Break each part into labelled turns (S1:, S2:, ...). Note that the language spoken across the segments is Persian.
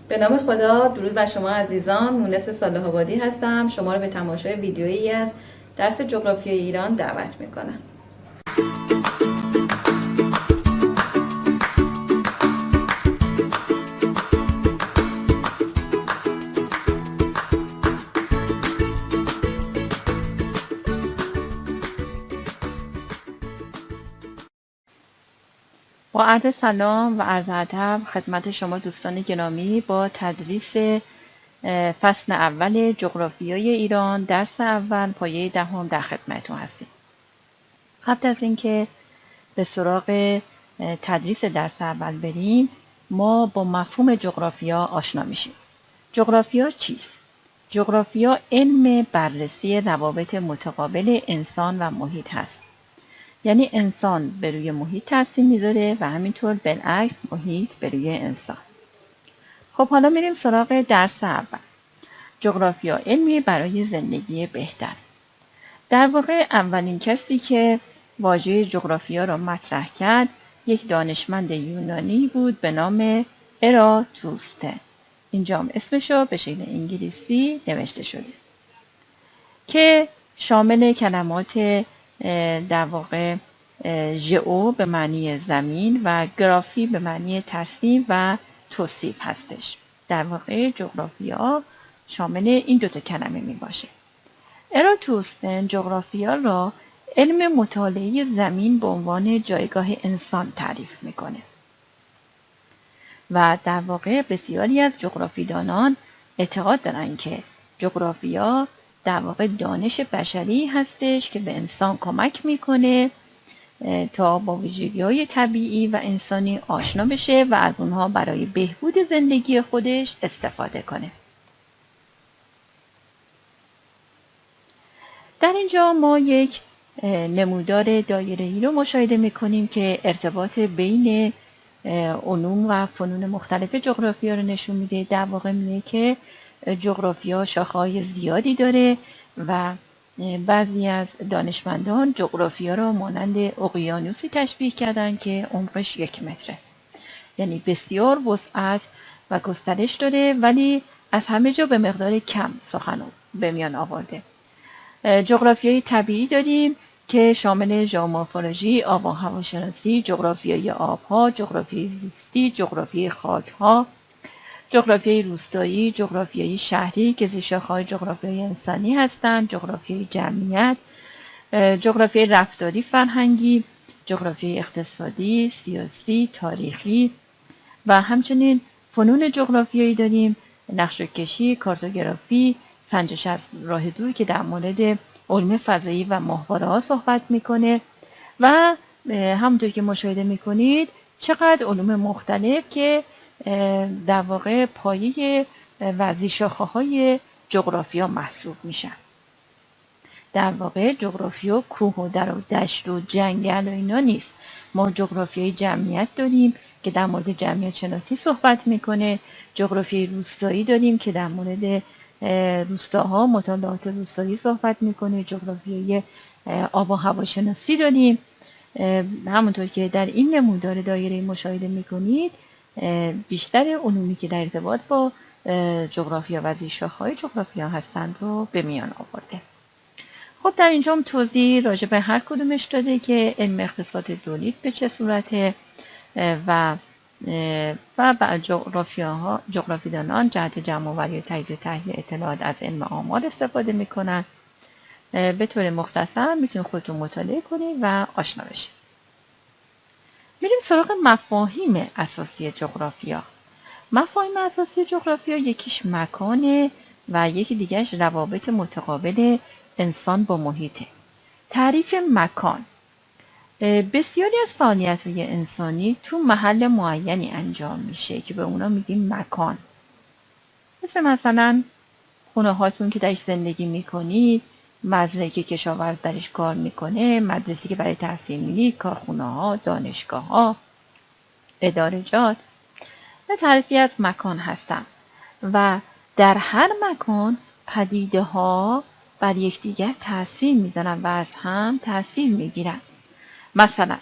S1: به نام خدا، درود بر شما عزیزان. مونس صالح آبادی هستم. شما رو به تماشای ویدیویی از درس جغرافیای ایران دعوت میکنم. با عرض سلام و عرض ادب خدمت شما دوستان گرامی، با تدریس فصل اول جغرافیای ایران، درس اول پایه دهم در خدمتتون هستیم. قبل از اینکه به سراغ تدریس درس اول بریم، ما با مفهوم جغرافیا آشنا میشیم. جغرافیا چیست؟ جغرافیا علم بررسی روابط متقابل انسان و محیط هست. یعنی انسان به روی محیط تاثیر میذاره و همینطور بالعکس محیط به روی انسان. خب حالا میریم سراغ درس اول. جغرافیا علمی برای زندگی بهتر. در واقع اولین کسی که واژه جغرافیا را مطرح کرد یک دانشمند یونانی بود به نام اراتوستن. اینجا هم اسمش رو به شکل انگلیسی نوشته شده که شامل کلمات در واقع ژئو به معنی زمین و گرافی به معنی ترسیم و توصیف هستش. در واقع جغرافیا شامل این دوتا کلمه می باشه. اراتوستن جغرافیا را علم مطالعه زمین به عنوان جایگاه انسان تعریف میکنه و در واقع بسیاری از جغرافیدانان اعتقاد دارن که جغرافیا در واقع دانش بشری هستش که به انسان کمک میکنه تا با ویژگی‌های طبیعی و انسانی آشنا بشه و از اونها برای بهبود زندگی خودش استفاده کنه. در اینجا ما یک نمودار دایره‌ای رو مشاهده میکنیم که ارتباط بین علوم و فنون مختلف جغرافیا رو نشون میده. در واقع میگه که جغرافیا شاخه‌های زیادی داره و بعضی از دانشمندان جغرافیا را مانند اقیانوسی تشبیه کردن که عمقش 1 متره. یعنی بسیار وسعت و گسترش داره ولی از همه جا به مقدار کم سخن به میان آورده. جغرافیای طبیعی داریم که شامل ژئومورفولوژی، آب و هواشناسی، جغرافیای آبها، جغرافیای زیستی، جغرافیای خاکها، جغرافیای روستایی، جغرافیای شهری که زیرشاخه‌های جغرافیای انسانی هستند، جغرافیای جمعیت، جغرافیای رفتاری فرهنگی، جغرافیای اقتصادی، سیاسی، تاریخی و همچنین فنون جغرافیایی داریم: نقشه‌کشی، کارتوگرافی، سنجش از راه دور که در مورد علوم فضایی و ماهواره‌ها صحبت میکنه و همونطور که مشاهده میکنید چقدر علوم مختلف که در واقع پایه و زیرشاخه‌های جغرافیا محسوب میشن. در واقع جغرافیا کوه و در و دشت و جنگل و اینا نیست. ما جغرافیای جمعیت داریم که در مورد جمعیت شناسی صحبت میکنه. جغرافیای روستایی داریم که در مورد روستاها، مطالعات روستایی صحبت میکنه. جغرافیای آب و هواشناسی داریم. همونطور که در این نمودار دایره مشاهده میکنید بیشتر علومی که در ارتباط با جغرافیا و زیرشاخه‌های جغرافیا هستند رو به میان آورده. خب در اینجا هم توضیح راجع به هر کدومش داده که علم اقتصاد تولید به چه صورته و جغرافیدانان جهت جمع‌آوری و تجزیه تحلیل اطلاعات از علم آمار استفاده میکنن. به طور مختصر میتونید خودتون مطالعه کنید و آشنا بشید. میریم سراغ مفاهیم اساسی جغرافیا. مفاهیم اساسی جغرافیا یکیش مکانه و یکی دیگرش روابط متقابل انسان با محیطه. تعریف مکان: بسیاری از فعالیت‌های انسانی تو محل معینی انجام میشه که به اونا میگیم مکان. مثلا خونه هاتون که درش زندگی میکنید، مزرعه‌ای که کشاورز درش کار میکنه، مدرسه‌ای که برای تحصیل میرید، کارخونه ها، دانشگاه ها، ادارجات و تعریفی از مکان هستن و در هر مکان پدیده ها بر یکدیگر تأثیر میزنن و از هم تأثیر میگیرن. مثلا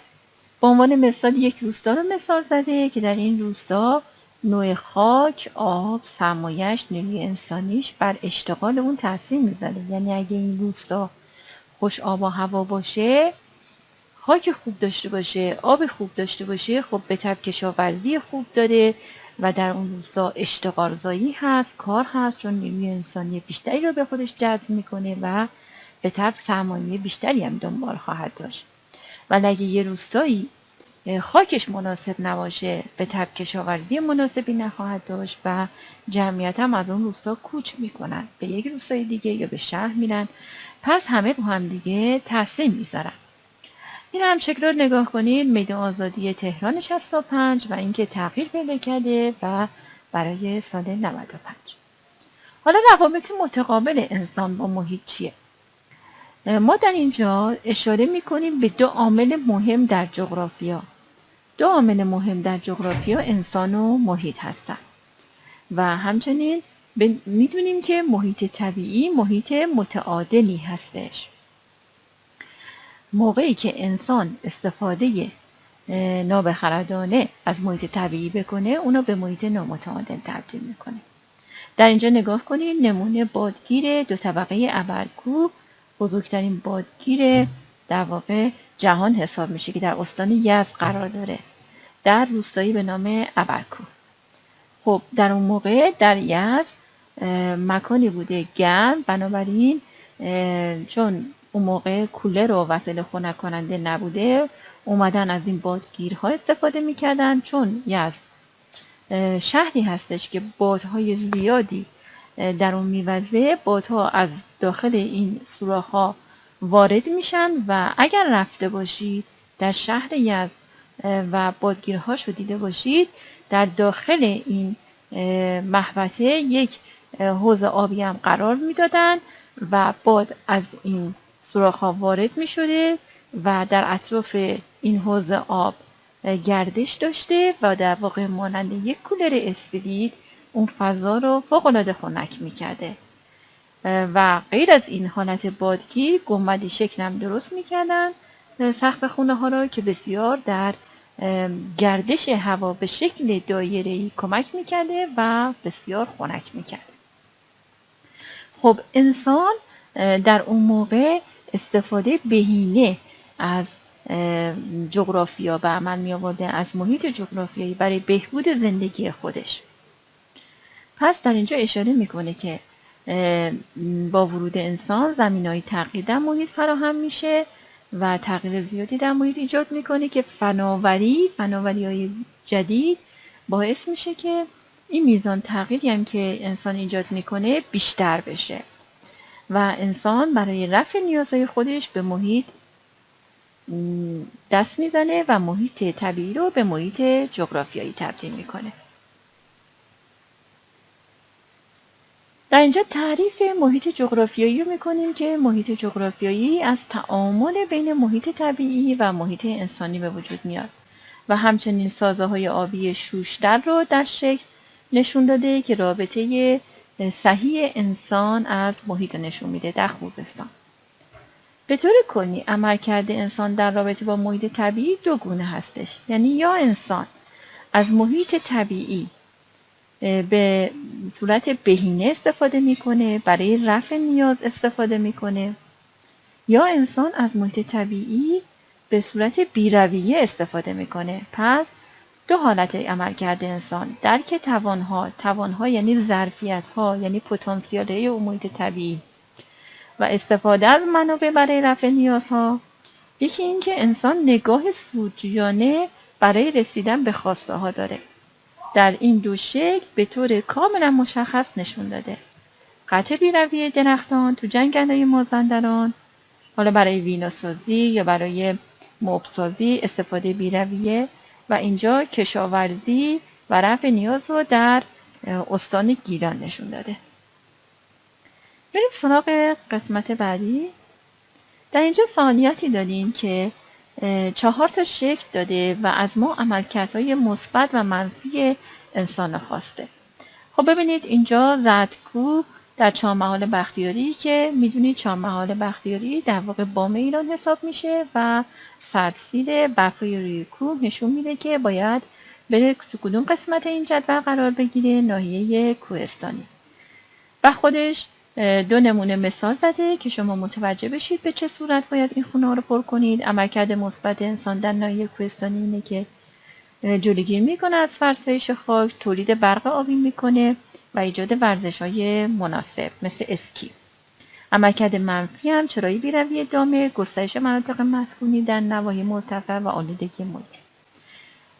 S1: به عنوان مثال یک روستا رو مثال زده که در این روستا نوع خاک، آب، سرمایش، نیروی انسانیش بر اشتغال اون تاثیر میذاره. یعنی اگه این روستا خوش آب و هوا باشه، خاک خوب داشته باشه، آب خوب داشته باشه، خب به طب کشاورزی خوب داره و در اون روستا اشتغالزایی هست، کار هست، چون نیروی انسانی بیشتری رو به خودش جذب میکنه و به طب سرمایه بیشتری هم دنبال خواهد داشت. ولی اگه یه روستایی خاکش مناسب نباشه، به طب کشاورزی مناسبی نخواهد داشت و جمعیت هم از اون روستا کوچ میکنن، به یک روستای دیگه یا به شهر میرن، پس همه با هم دیگه تاثیر میذارن. این هم شکل رو نگاه کنید، میدان آزادی تهران 65 و اینکه تغییر پیدا کرده و برای سال 95. حالا روابط متقابل انسان با محیط چیه؟ ما در اینجا اشاره میکنیم به دو عامل مهم در جغرافیا. دو عامل مهم در جغرافیا انسان و محیط هستند و همچنین میدونیم که محیط طبیعی محیط متعادلی هستش. موقعی که انسان استفاده نابخردانه از محیط طبیعی بکنه، اونو به محیط نامتعادل تبدیل میکنه. در اینجا نگاه کنید، نمونه بادگیر دو طبقه ابرکوه، بزرگترین بادگیر در واقع جهان حساب میشه که در استان یزد قرار داره، در روستایی به نام ابرکوه. خب در اون موقع در یزد مکانی بوده گرم، بنابراین چون اون موقع کولر و وسایل خنک کننده نبوده، اومدن از این بادگیرها استفاده میکردن. چون یزد شهری هستش که بادهای زیادی در اون میوزه، بادها از داخل این سوراخ‌ها وارد میشن و اگر رفته باشید در شهر یزد و بادگیرهاشو دیده باشید، در داخل این محوطه یک حوض آبی هم قرار میدادن و باد از این سوراخ‌ها وارد میشده و در اطراف این حوض آب گردش داشته و در واقع مانند یک کولر اسپریت اون فضا رو فوق‌العاده خنک میکرده. و غیر از این حالت بادگیر، گنبدی شکل هم درست میکردن سقف خونه ها را که بسیار در گردش هوا به شکل دایره‌ای کمک میکرده و بسیار خنک میکرده. خب انسان در اون موقع استفاده بهینه از جغرافیا به عمل می آورده، از محیط جغرافیایی برای بهبود زندگی خودش. پس در اینجا اشاره میکنه که با ورود انسان زمینه‌های تغییر در محیط فراهم میشه و تغییر زیادی در محیط ایجاد میکنه که فناوری‌های جدید باعث میشه که این میزان تغییری هم که انسان ایجاد میکنه بیشتر بشه و انسان برای رفع نیازهای خودش به محیط دست میزنه و محیط طبیعی رو به محیط جغرافیایی تبدیل میکنه. در اینجا تعریف محیط جغرافیایی رو میکنیم که محیط جغرافیایی از تعامل بین محیط طبیعی و محیط انسانی به وجود میاد و همچنین سازه‌های آبی شوشتر رو در شکل نشون داده که رابطه صحیح انسان از محیط نشون میده در خوزستان. به طور کلی عملکرد انسان در رابطه با محیط طبیعی دو گونه هستش. یعنی یا انسان از محیط طبیعی به صورت بهینه استفاده میکنه، برای رفع نیاز استفاده میکنه، یا انسان از محیط طبیعی به صورت بی‌رویه استفاده میکنه. پس دو حالت عملکرد انسان: درک توانها یعنی ظرفیت‌ها، یعنی پتانسیل‌های اون محیط طبیعی و استفاده از منابع برای رفع نیازها. یکی این که انسان نگاه سودجویانه برای رسیدن به خواسته ها داره. در این دو شکل به طور کاملا مشخص نشون داده. قطع بی‌رویه درختان تو جنگل‌های مازندران، حالا برای ویناسازی یا برای مبسازی استفاده بی‌رویه، و اینجا کشاورزی و رفع نیاز رو در استان گیلان نشون داده. بریم سراغ قسمت بعدی. در اینجا فعالیتی داریم که 4 تا شکل داده و از ما عملکردهای مثبت و منفی انسان خواسته. خب ببینید اینجا زدکوه در چهارمحال بختیاری که میدونید چهارمحال بختیاری در واقع بام ایران حساب میشه و سرسید برفی روی کوه نشون میده که باید بره تو کدوم قسمت این جدول قرار بگیره؟ ناحیه کوهستانی. و خودش 2 نمونه مثال زده که شما متوجه بشید به چه صورت باید این خونه ها رو پر کنید. عملکرد مثبت انسان در ناحیه کوهستانی اینه که جلوگیری میکنه از فرسایش خاک، تولید برق آبی میکنه و ایجاد ورزش‌های مناسب مثل اسکی. عملکرد منفی هم چرایی بی‌رویه دامه، گسترش مناطق مسکونی در نواحی مرتفع و آلودگی محیطی.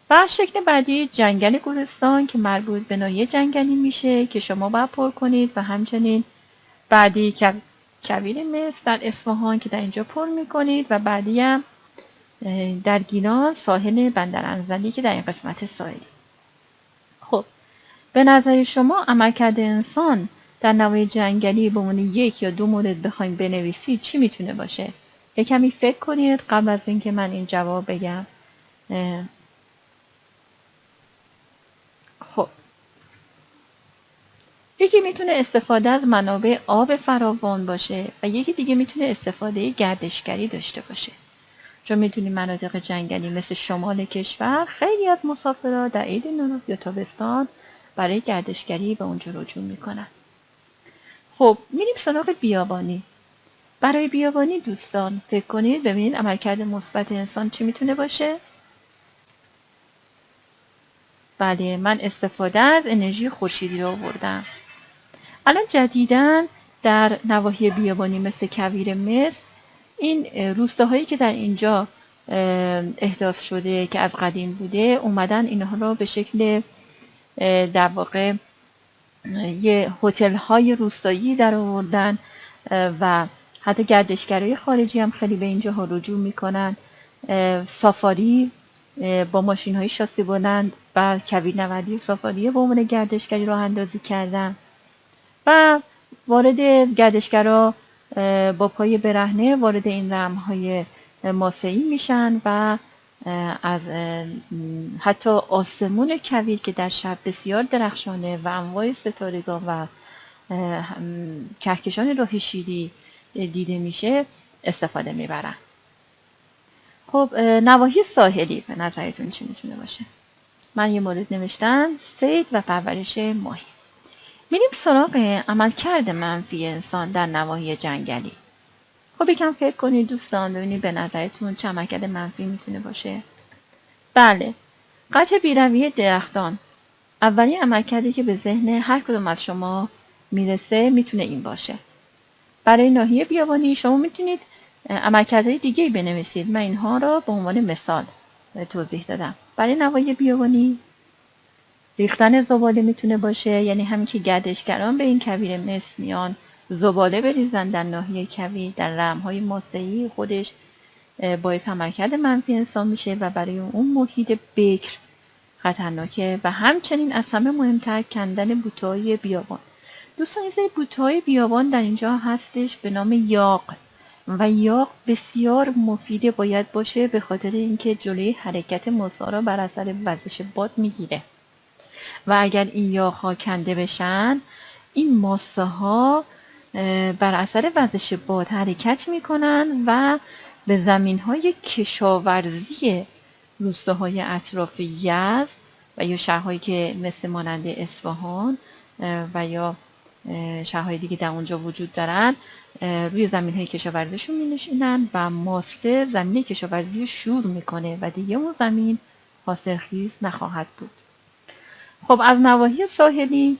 S1: و شکل بعدی جنگل کوهستان که مربوط به ناحیه جنگلی میشه که شما باید پر کنید و همچنین بعدی کویر مصر در اصفهان که در اینجا پر میکنید و بعدی هم در گیلان ساحل بندر انزلی که در این قسمت ساحلی. خب به نظر شما عملکرد انسان در نواحی جنگلی به عنوان 1 یا 2 مورد بخوایم بنویسید چی میتونه باشه؟ یک کمی فکر کنید قبل از اینکه من این جواب بگم. خب یکی میتونه استفاده از منابع آب فراوان باشه و یکی دیگه میتونه استفاده گردشگری داشته باشه. چون میتونیم مناطق جنگلی مثل شمال کشور خیلی از مسافرها در عید نوروز یا تابستان برای گردشگری به اونجا رجوع میکنن. خب میریم سراغ بیابانی. برای بیابانی دوستان فکر کنید ببینید عملکرد مثبت انسان چی میتونه باشه؟ بله من استفاده از انرژی خورشیدی رو آوردم. الان جدیداً در نواحی بیابانی مثل کویر مصر این روستاهایی که در اینجا احداث شده که از قدیم بوده اومدن اینها رو به شکل در واقع یه هتل‌های روستایی در آوردن و حتی گردشگرای خارجی هم خیلی به اینجاها رجوع میکنن. سافاری با ماشین‌های شاسی بلند و کویرنوردی و سافاری به عنوان گردشگری راه اندازی کردن و وارد گردشگرا با پای برهنه وارد این رمهای ماسه‌ای میشن و از حتی آسمون کویر که در شب بسیار درخشانه و انواع ستارگان و کهکشان راه شیری دیده میشه استفاده میبرن. خب نواحی ساحلی به نظرتون چی میتونه باشه؟ من یه مورد نوشتم صید و پرورش ماهی. میریم سراغ عملکرد منفی انسان در نواحی جنگلی. خب یکم فکر کنید دوستان ببینید به نظرتون چه عملکرد منفی میتونه باشه. بله قطع بی‌رویه درختان. اولین عملکردی که به ذهن هر کدوم از شما میرسه میتونه این باشه. برای ناحیه بیابانی شما میتونید عملکردهای دیگه‌ای بنویسید. من اینها رو به عنوان مثال توضیح دادم. برای نواحی بیابانی ریختن زباله میتونه باشه، یعنی همین که گردشگران به این کویر مصر میان زباله بریزن در ناحیه کویر در رمهای ماسه‌ای خودش باعث عملکرد منفی انسان میشه و برای اون محیط بکر خطرناکه و همچنین از همه مهمتر کندن بوته‌های بیابان. دوستان یه سری بوته‌های بیابان در اینجا هستش به نام یاغ و یاغ بسیار مفیده باید باشه به خاطر اینکه جلوی حرکت ماسه‌ها را بر اثر وزش باد میگیره و اگر این یاغ‌ها کنده بشن این ماسه‌ها بر اثر وزش باد حرکت میکنن و به زمین‌های کشاورزی روستاهای اطراف یزد و یا شهرهایی که مثل مانند اصفهان و یا شهرهای دیگه در اونجا وجود دارن روی زمین‌های کشاورزیشون می‌نشینن و ماسه زمین کشاورزی رو شور میکنه و دیگه اون زمین حاصلخیز نخواهد بود. خب از نواحی ساحلی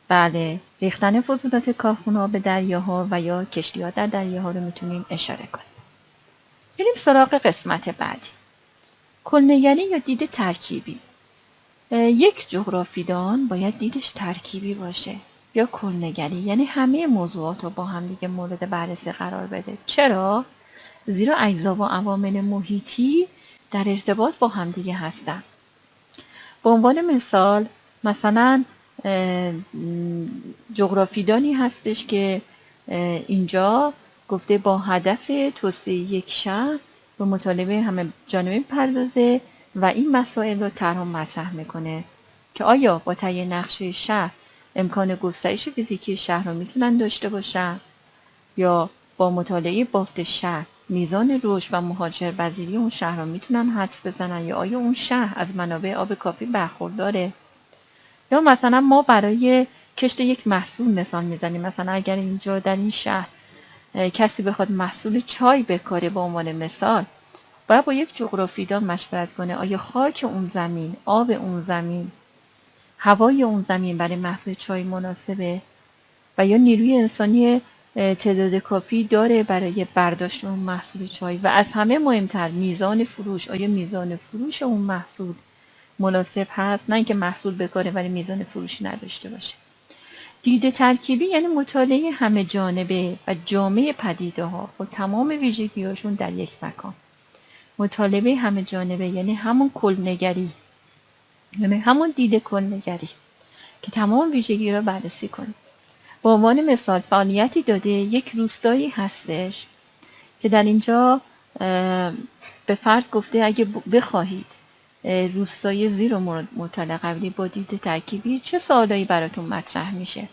S1: بله ریختن فضولات کارخونه‌ها به دریاها و یا کشتی‌ها در دریاها رو میتونیم اشاره کنیم. بریم سراغ قسمت بعدی. کلنگری یا دید ترکیبی. یک جغرافیدان باید دیدش ترکیبی باشه یا کلنگری، یعنی همه موضوعات رو با هم دیگه مورد بررسی قرار بده. چرا؟ زیرا اجزا و عوامل محیطی در ارتباط با هم دیگه هستن. به عنوان مثال مثلا جغرافیدانی هستش که اینجا گفته با هدف توسعه یک شهر به مطالبه همه جانبه پردازه و این مسائل رو طرح مطرح میکنه که آیا با تعیین نقشه شهر امکان گسترش فیزیکی شهر رو میتونن داشته باشن یا با مطالعه بافت شهر میزان رشد و مهاجرپذیری اون شهر رو میتونن حدس بزنن، یا آیا اون شهر از منابع آب کافی برخورداره. یا مثلا ما برای کشت یک محصول مثال میزنیم، مثلا اگر اینجا در این شهر کسی بخواد محصول چای بکاره به عنوان مثال، باید با یک جغرافیدان مشورت کنه آیا خاک اون زمین، آب اون زمین، هوای اون زمین برای محصول چای مناسبه و یا نیروی انسانی تعداد کافی داره برای برداشت اون محصول چای، و از همه مهمتر میزان فروش، آیا میزان فروش اون محصول مناسب هست، نه اینکه محصول بکاره ولی میزان فروشی نداشته باشه. دید ترکیبی یعنی مطالعه همه جانبه و جامع پدیده ها با تمام ویژگی‌هاشون در یک مکان. مطالبه همه جانبه یعنی همون کلنگری، یعنی همون دید کلنگری که تمام ویژگی را بررسی کنیم. به عنوان مثال فعالیتی داده یک روستایی هستش که در اینجا به فرض گفته اگه بخواهید روستای زیر رو مطالعه قبلی با دید ترکیبی چه سوالایی براتون مطرح میشه؟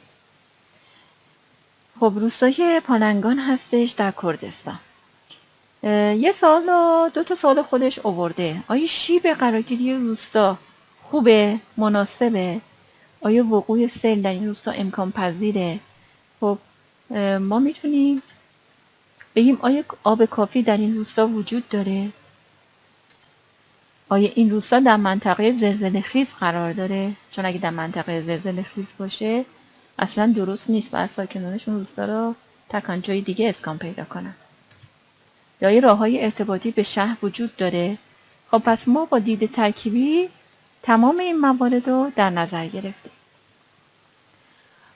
S1: خب روستای پالنگان هستش در کردستان. یه سوال و 2 تا سوال خودش آورده. آیا شیب قرارگیری روستا خوبه؟ مناسبه؟ آیا وقوع سیل در این روستا امکان پذیره؟ خب ما میتونیم بگیم آیا آب کافی در این روستا وجود داره؟ آیا این روستا در منطقه زلزله‌خیز قرار داره؟ چون اگه در منطقه زلزله‌خیز باشه اصلا درست نیست و ساکنانش اون روستا رو تکان جای دیگه اسکان پیدا کنن. یا راه‌های ارتباطی به شهر وجود داره؟ خب پس ما با دید ترکیبی تمام این موارد رو در نظر گرفتیم.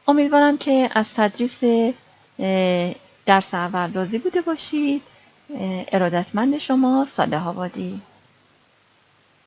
S1: امیدوارم که از تدریس درس اول راضی بوده باشید. ارادتمند شما، صالح آبادی.